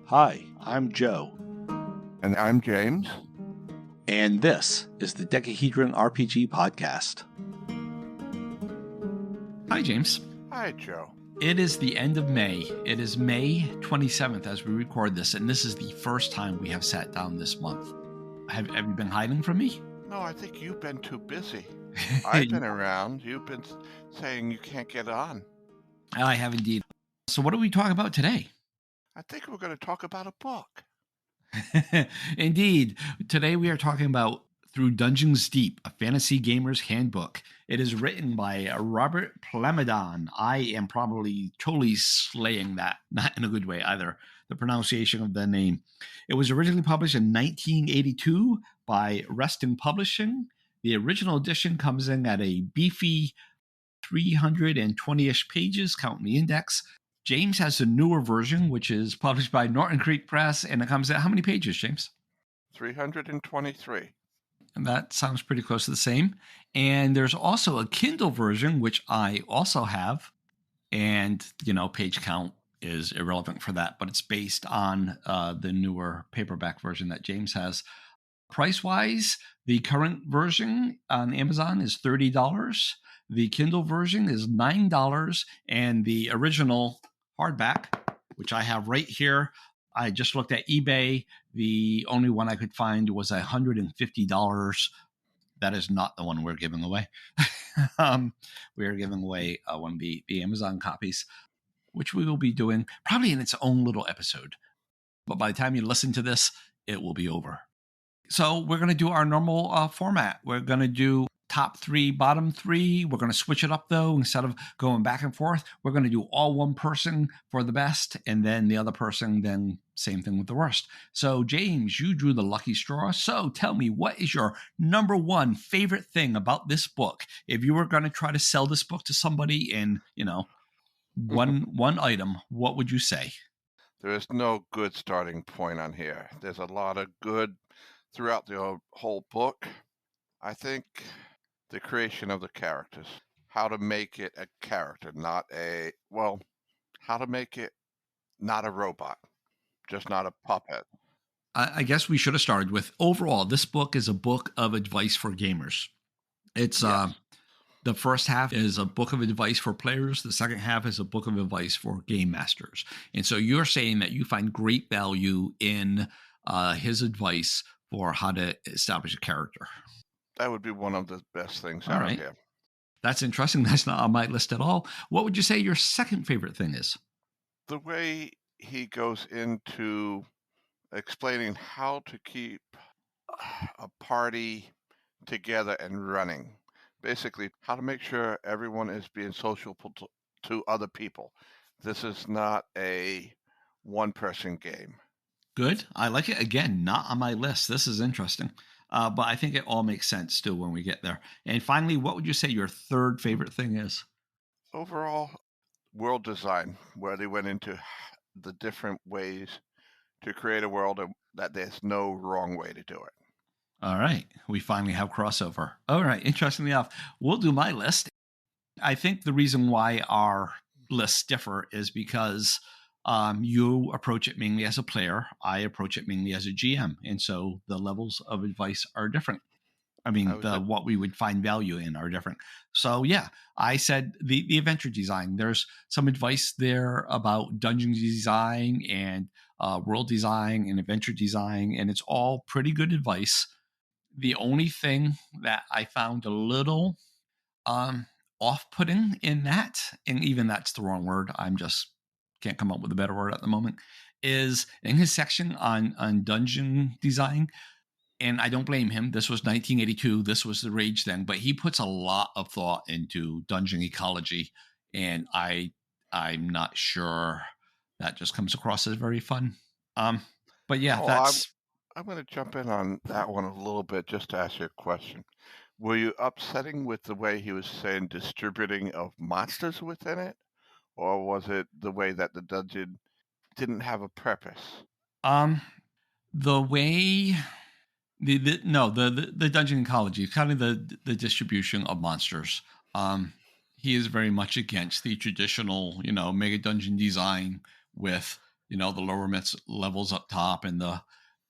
Hi, I'm Joe. And I'm James. And this is the Dekahedron RPG Podcast. Hi, James. Hi, Joe. It is the end of May. It is May 27th as we record this, and this is the first time we have sat down this month. Have you been hiding from me? No, I think you've been too busy. I've been around. You've been saying you can't get on. I have indeed. So what are we talking about today? I think we're going to talk about a book. Indeed. Today we are talking about Through Dungeons Deep, a Fantasy Gamers Handbook. It is written by Robert Plamondon. I am probably totally slaying that, not in a good way either, the pronunciation of the name. It was originally published in 1982 by Reston Publishing. The original edition comes in at a beefy 320-ish pages, counting the index. James has a newer version, which is published by Norton Creek Press, and it comes at how many pages, James? 323. And that sounds pretty close to the same. And there's also a Kindle version, which I also have. And, page count is irrelevant for that, but it's based on the newer paperback version that James has. Price-wise, the current version on Amazon is $30. The Kindle version is $9, and the original hardback, which I have right here, I just looked at eBay. The only one I could find was $150. That is not the one we're giving away. We are giving away one of the Amazon copies, which we will be doing probably in its own little episode. But by the time you listen to this, it will be over. So we're going to do our normal format. We're going to do top three, bottom three. We're going to switch it up, though. Instead of going back and forth, we're going to do all one person for the best, and then the other person, then same thing with the worst. So, James, you drew the lucky straw. So tell me, what is your number one favorite thing about this book? If you were going to try to sell this book to somebody in, one item, what would you say? There is no good starting point on here. There's a lot of good throughout the whole book. I think the creation of the characters, how to make it a character, how to make it not a robot, just not a puppet. I guess we should have started with, overall, this book is a book of advice for gamers. It's Yes. The first half is a book of advice for players. The second half is a book of advice for game masters. And so you're saying that you find great value in his advice for how to establish a character. That would be one of the best things All out right. here. That's interesting. That's not on my list at all. What would you say your second favorite thing is? The way he goes into explaining how to keep a party together and running. Basically, how to make sure everyone is being social to other people. This is not a one-person game. Good. I like it. Again, not on my list. This is interesting. But I think it all makes sense still when we get there. And finally, what would you say your third favorite thing is? Overall, world design, where they went into the different ways to create a world that there's no wrong way to do it. All right. We finally have crossover. All right. Interestingly enough, we'll do my list. I think the reason why our lists differ is because you approach it mainly as a player. I approach it mainly as a GM. And so the levels of advice are different. I mean, what we would find value in are different. So, yeah, I said the adventure design. There's some advice there about dungeon design and world design and adventure design, and it's all pretty good advice. The only thing that I found a little off-putting in that, and even that's the wrong word, I'm just can't come up with a better word at the moment, is in his section on dungeon design. And I don't blame him. This was 1982. This was the rage then. But he puts a lot of thought into dungeon ecology. And I'm not sure that just comes across as very fun. But yeah, I'm going to jump in on that one a little bit just to ask you a question. Were you upsetting with the way he was saying distributing of monsters within it? Or was it the way that the dungeon didn't have a purpose? The way the dungeon ecology, kind of the distribution of monsters. he is very much against the traditional, mega dungeon design with, the lower levels up top and the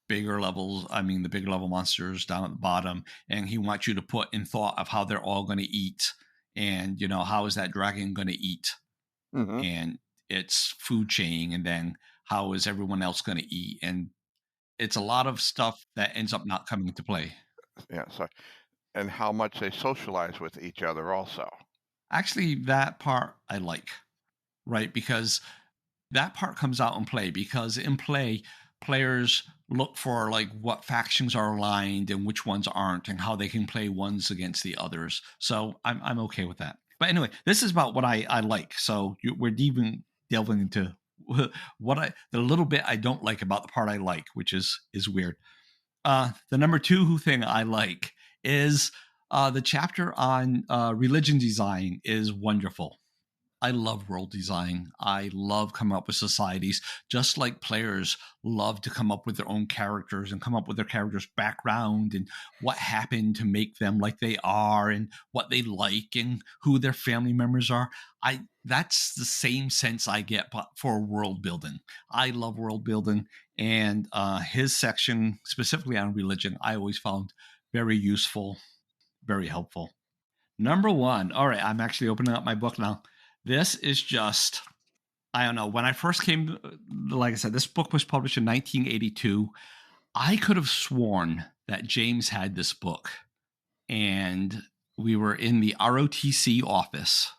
bigger levels. The bigger level monsters down at the bottom. And he wants you to put in thought of how they're all going to eat. And, how is that dragon going to eat? Mm-hmm. And its food chain. And then how is everyone else going to eat? And it's a lot of stuff that ends up not coming into play. Yeah. So, and how much they socialize with each other also. Actually, that part I like, right? Because that part comes out in play, because in play, players look for like what factions are aligned and which ones aren't, and how they can play ones against the others. So I'm okay with that. But anyway, this is about what I like. So we're delving into the little bit I don't like about the part I like, which is weird. The number 2 thing I like is the chapter on religion design is wonderful. I love world design. I love coming up with societies, just like players love to come up with their own characters and come up with their characters' background and what happened to make them like they are and what they like and who their family members are. That's the same sense I get for world building. I love world building, and his section specifically on religion, I always found very useful, very helpful. Number 1. All right, I'm actually opening up my book now. This is just, I don't know. When I first came, like I said, this book was published in 1982. I could have sworn that James had this book, and we were in the ROTC office,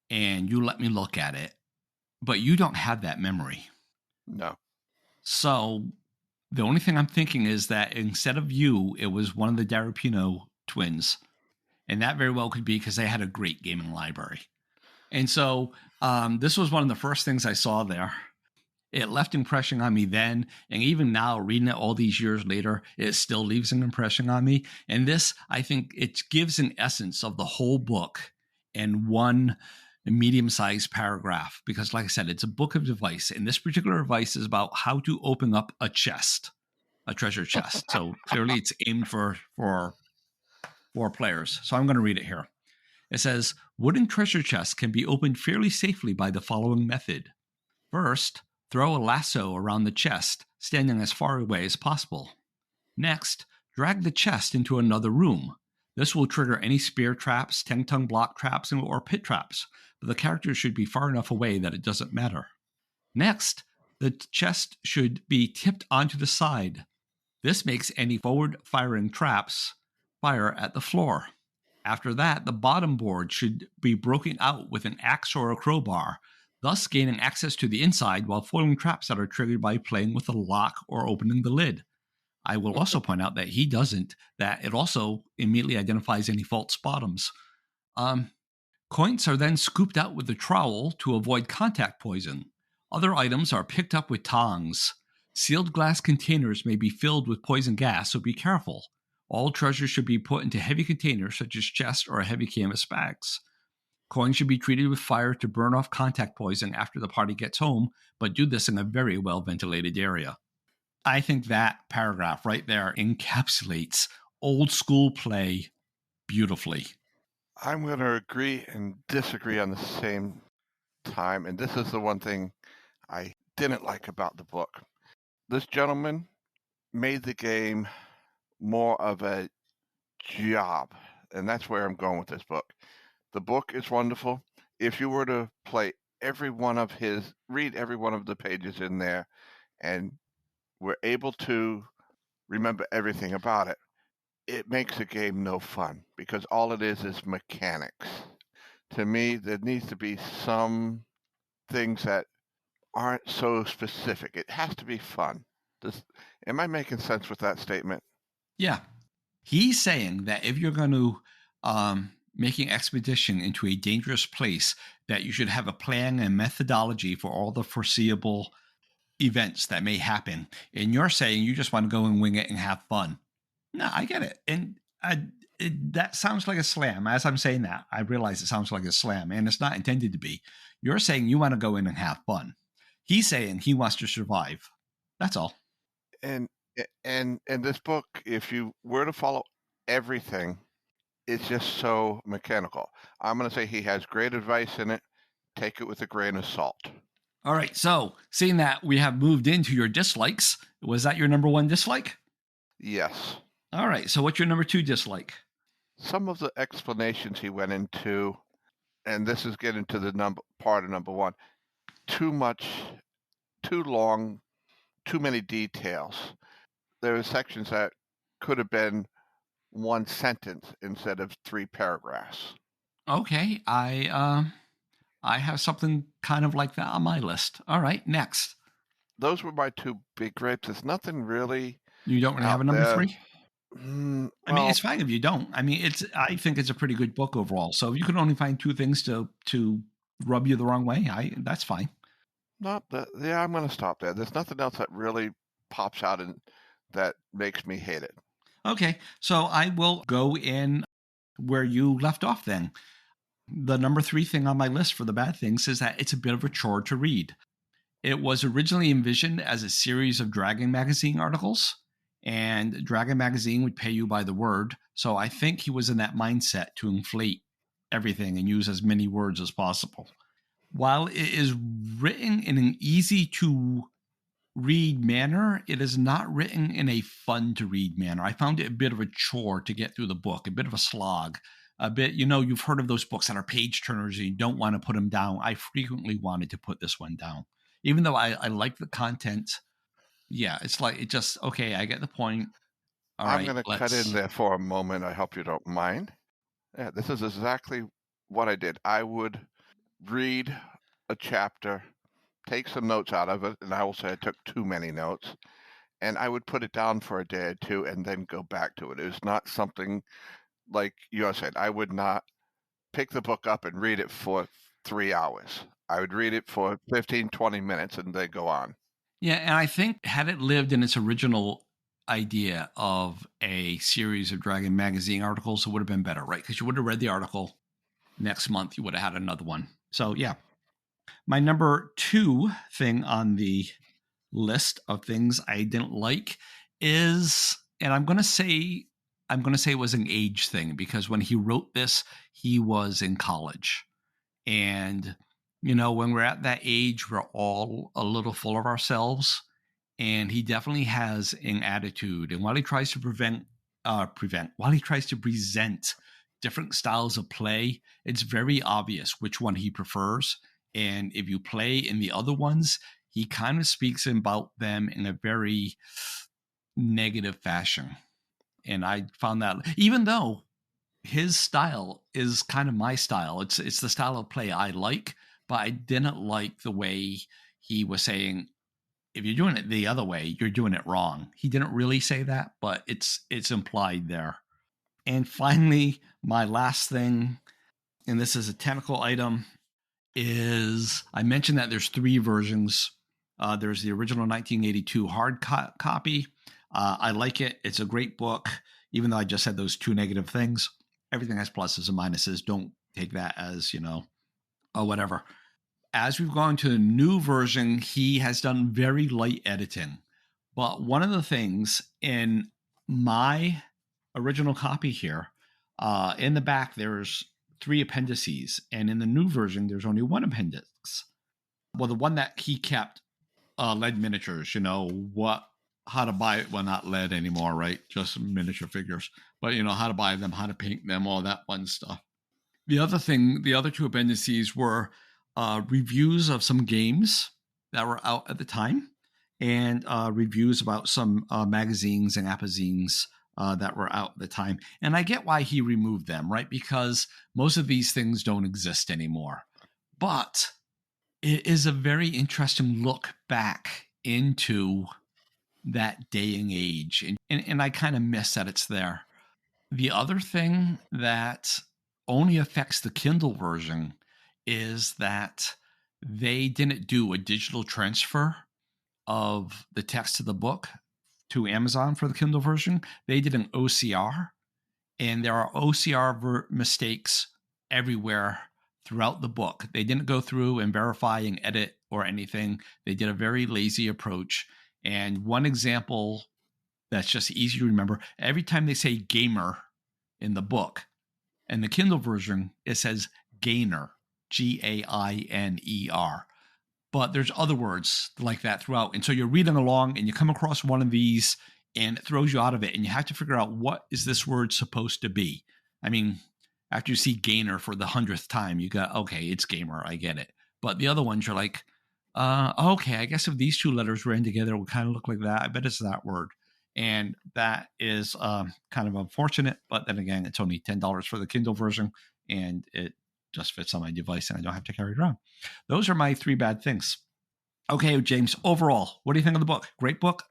and you let me look at it, but you don't have that memory. No. So the only thing I'm thinking is that instead of you, it was one of the Darapino twins, and that very well could be because they had a great gaming library. And so this was one of the first things I saw there. It left impression on me then, and even now, reading it all these years later, it still leaves an impression on me. And this, I think, it gives an essence of the whole book in one medium-sized paragraph. Because, like I said, it's a book of advice, and this particular advice is about how to open up a chest, a treasure chest. So clearly, it's aimed for players. So I'm going to read it here. It says, wooden treasure chests can be opened fairly safely by the following method. First, throw a lasso around the chest, standing as far away as possible. Next, drag the chest into another room. This will trigger any spear traps, tongue block traps, or pit traps, but the character should be far enough away that it doesn't matter. Next, the chest should be tipped onto the side. This makes any forward-firing traps fire at the floor. After that, the bottom board should be broken out with an axe or a crowbar, thus gaining access to the inside while foiling traps that are triggered by playing with a lock or opening the lid. I will also point out that he doesn't, that it also immediately identifies any false bottoms. Coins are then scooped out with a trowel to avoid contact poison. Other items are picked up with tongs. Sealed glass containers may be filled with poison gas, so be careful. All treasure should be put into heavy containers such as chests or heavy canvas bags. Coins should be treated with fire to burn off contact poison after the party gets home, but do this in a very well-ventilated area. I think that paragraph right there encapsulates old school play beautifully. I'm going to agree and disagree on the same time, and this is the one thing I didn't like about the book. This gentleman made the game more of a job, and that's where I'm going with this book. The book is wonderful. If you were to read every one of the pages in there, and were able to remember everything about it, it makes the game no fun, because all it is mechanics. To me, there needs to be some things that aren't so specific. It has to be fun. Am I making sense with that statement? Yeah. He's saying that if you're going to make an expedition into a dangerous place, that you should have a plan and methodology for all the foreseeable events that may happen. And you're saying you just want to go and wing it and have fun. No, I get it. And that sounds like a slam. As I'm saying that, I realize it sounds like a slam, and it's not intended to be. You're saying you want to go in and have fun. He's saying he wants to survive. That's all. And this book, if you were to follow everything, it's just so mechanical. I'm going to say he has great advice in it. Take it with a grain of salt. All right. So, seeing that we have moved into your dislikes, was that your number one dislike? Yes. All right. So, what's your number two dislike? Some of the explanations he went into, and this is getting to the part of number one, too much, too long, too many details. There are sections that could have been one sentence instead of 3 paragraphs. Okay. I have something kind of like that on my list. All right. Next. Those were my 2 big gripes. There's nothing really You don't really have a out number there. three? I mean, it's fine if you don't. I mean, I think it's a pretty good book overall. So if you can only find 2 things to rub you the wrong way, that's fine. I'm going to stop there. There's nothing else that really pops out and that makes me hate it. Okay, so I will go in where you left off then. The number 3 thing on my list for the bad things is that it's a bit of a chore to read. It was originally envisioned as a series of Dragon Magazine articles, and Dragon Magazine would pay you by the word. So I think he was in that mindset to inflate everything and use as many words as possible. While it is written in an easy to read manner, it is not written in a fun to read manner. I found it a bit of a chore to get through the book, a bit of a slog. A bit, you've heard of those books that are page turners and you don't want to put them down. I frequently wanted to put this one down. Even though I like the content, yeah, it's like, it just, okay, I get the point. All I'm right, going to cut in there for a moment. I hope you don't mind. Yeah, this is exactly what I did. I would read a chapter, take some notes out of it, and I will say I took too many notes, and I would put it down for a day or two and then go back to it. It was not something like you said. I would not pick the book up and read it for 3 hours. I would read it for 15, 20 minutes and then go on. Yeah, and I think had it lived in its original idea of a series of Dragon Magazine articles, it would have been better, right? Because you would have read the article. Next month, you would have had another one. So, yeah. My number 2 thing on the list of things I didn't like is, and I'm going to say it was an age thing, because when he wrote this, he was in college. And, when we're at that age, we're all a little full of ourselves. And he definitely has an attitude. And while he tries to present different styles of play, it's very obvious which one he prefers. And if you play in the other ones, he kind of speaks about them in a very negative fashion. And I found that, even though his style is kind of my style, it's the style of play I like, but I didn't like the way he was saying, if you're doing it the other way, you're doing it wrong. He didn't really say that, but it's implied there. And finally, my last thing, and this is a technical item, is I mentioned that there's 3 versions. There's the original 1982 hard copy. I like it. It's a great book, even though I just said those 2 negative things. Everything has pluses and minuses. Don't take that as, whatever. As we've gone to the new version, he has done very light editing. But one of the things in my original copy here, in the back, there's 3 appendices. And in the new version, there's only 1 appendix. Well, the one that he kept, lead miniatures, how to buy it. Well, not lead anymore, right? Just miniature figures. But, how to buy them, how to paint them, all that fun stuff. The other 2 appendices were reviews of some games that were out at the time, and reviews about some magazines and apazines that were out at the time. And I get why he removed them, right? Because most of these things don't exist anymore. But it is a very interesting look back into that day and age. And I kind of miss that it's there. The other thing that only affects the Kindle version is that they didn't do a digital transfer of the text of the book to Amazon for the Kindle version. They did an OCR, and there are OCR mistakes everywhere throughout the book. They didn't go through and verify and edit or anything. They did a very lazy approach. And one example that's just easy to remember, every time they say gamer in the book, And the Kindle version, it says gainer, Gainer. But there's other words like that throughout. And so you're reading along and you come across one of these and it throws you out of it. And you have to figure out, what is this word supposed to be? I mean, after you see gainer for the 100th time, you go, okay, it's gamer. I get it. But the other ones, you're like, okay, I guess if these two letters ran together, it would kind of look like that. I bet it's that word. And that is kind of unfortunate. But then again, it's only $10 for the Kindle version, and it just fits on my device, and I don't have to carry it around. Those are my 3 bad things. Okay, James, overall, what do you think of the book? Great book?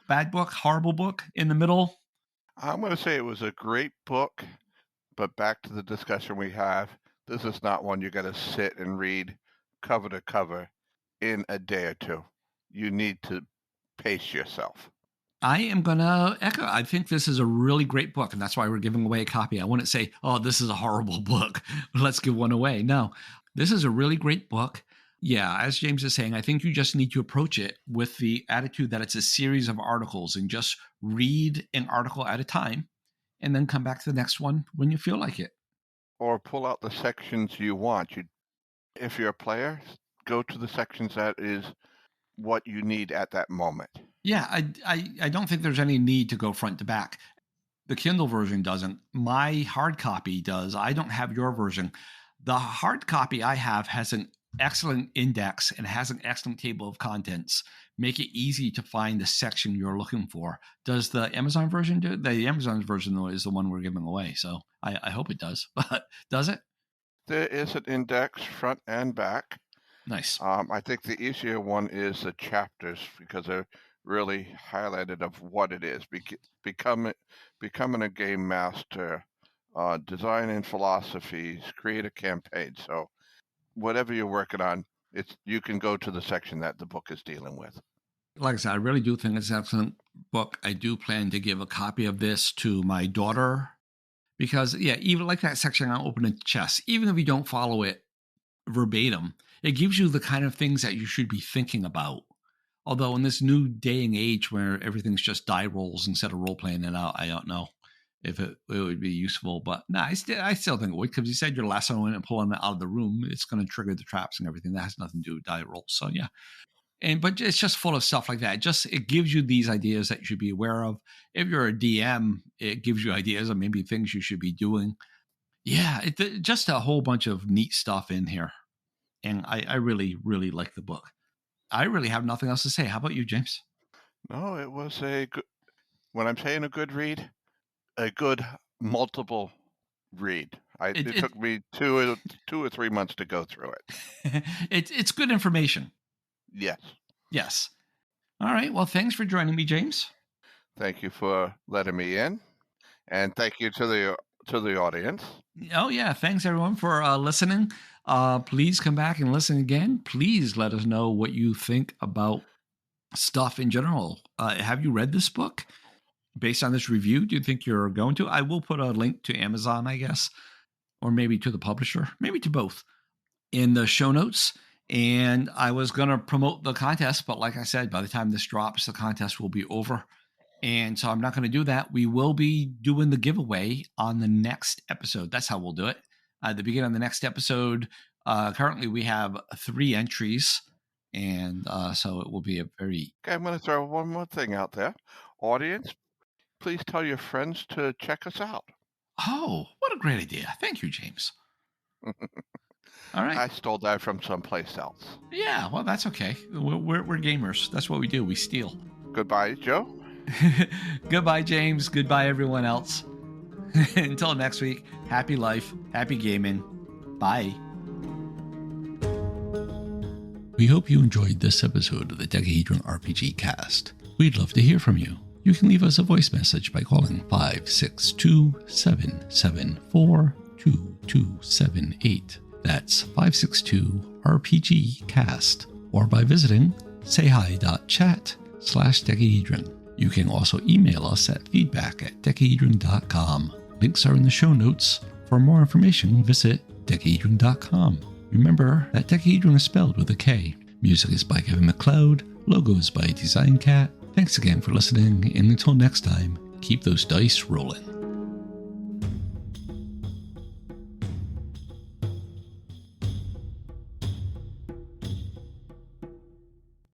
Bad book? Horrible book? In the middle? I'm going to say it was a great book, but back to the discussion we have, this is not one you got to sit and read cover to cover in a day or two. You need to pace yourself. I am going to echo. I think this is a really great book, and that's why we're giving away a copy. I wouldn't say, oh, this is a horrible book, let's give one away. No, this is a really great book. Yeah, as James is saying, I think you just need to approach it with the attitude that it's a series of articles, and just read an article at a time and then come back to the next one when you feel like it. Or pull out the sections you want. If you're a player, go to the sections that is what you need at that moment. Yeah, I don't think there's any need to go front to back. The Kindle version doesn't. My hard copy does. I don't have your version. The hard copy I have has an excellent index and has an excellent table of contents. Make it easy to find the section you're looking for. Does the Amazon version do it? The Amazon version, though, is the one we're giving away. So I hope it does. But does it? There is an index front and back. Nice. I think the easier one is the chapters, because they're really highlighted of what it is. Becoming a game master, designing philosophies, create a campaign. So whatever you're working on, you can go to the section that the book is dealing with. Like I said, I really do think it's an excellent book. I do plan to give a copy of this to my daughter, because, yeah, even like that section on opening chess, even if you don't follow it verbatim, it gives you the kind of things that you should be thinking about. Although in this new day and age where everything's just die rolls instead of role playing it out, I don't know if it would be useful. But no, I still think it would, because you said you're lassoing and pulling it out of the room. It's going to trigger the traps and everything. That has nothing to do with die rolls. So yeah. But it's just full of stuff like that. It gives you these ideas that you should be aware of. If you're a DM, it gives you ideas of maybe things you should be doing. Yeah, just a whole bunch of neat stuff in here. And I really, really like the book. I really have nothing else to say. How about you, James? No, it was a good, when I'm saying a good read, a good multiple read. It took me two or 3 months to go through it. It's good information. Yes. All right. Well, thanks for joining me, James. Thank you for letting me in, and thank you to the audience. Oh yeah, thanks everyone for listening. Please come back and listen again. Please let us know what you think about stuff in general. Have you read this book? Based on this review, do you think you're going to? I will put a link to Amazon, I guess, or maybe to the publisher, maybe to both, in the show notes. And I was going to promote the contest, but like I said, by the time this drops, the contest will be over. And so I'm not going to do that. We will be doing the giveaway on the next episode. That's how we'll do it. At the beginning of the next episode, currently we have 3 entries. And so it will be a very... Okay, I'm going to throw one more thing out there. Audience, please tell your friends to check us out. Oh, what a great idea. Thank you, James. All right. I stole that from someplace else. Yeah, well, that's okay. We're gamers. That's what we do. We steal. Goodbye, Joe. Goodbye, James. Goodbye, everyone else. Until next week, happy life, happy gaming. Bye. We hope you enjoyed this episode of the Dekahedron RPG Cast. We'd love to hear from you. You can leave us a voice message by calling 562-774-2278. That's 562-RPG-CAST. Or by visiting sayhi.chat/Dekahedron. You can also email us at feedback@dekahedron.com. Links are in the show notes. For more information, visit dekahedron.com. Remember that Dekahedron is spelled with a K. Music is by Kevin MacLeod. Logos by Design Cat. Thanks again for listening, and until next time, keep those dice rolling.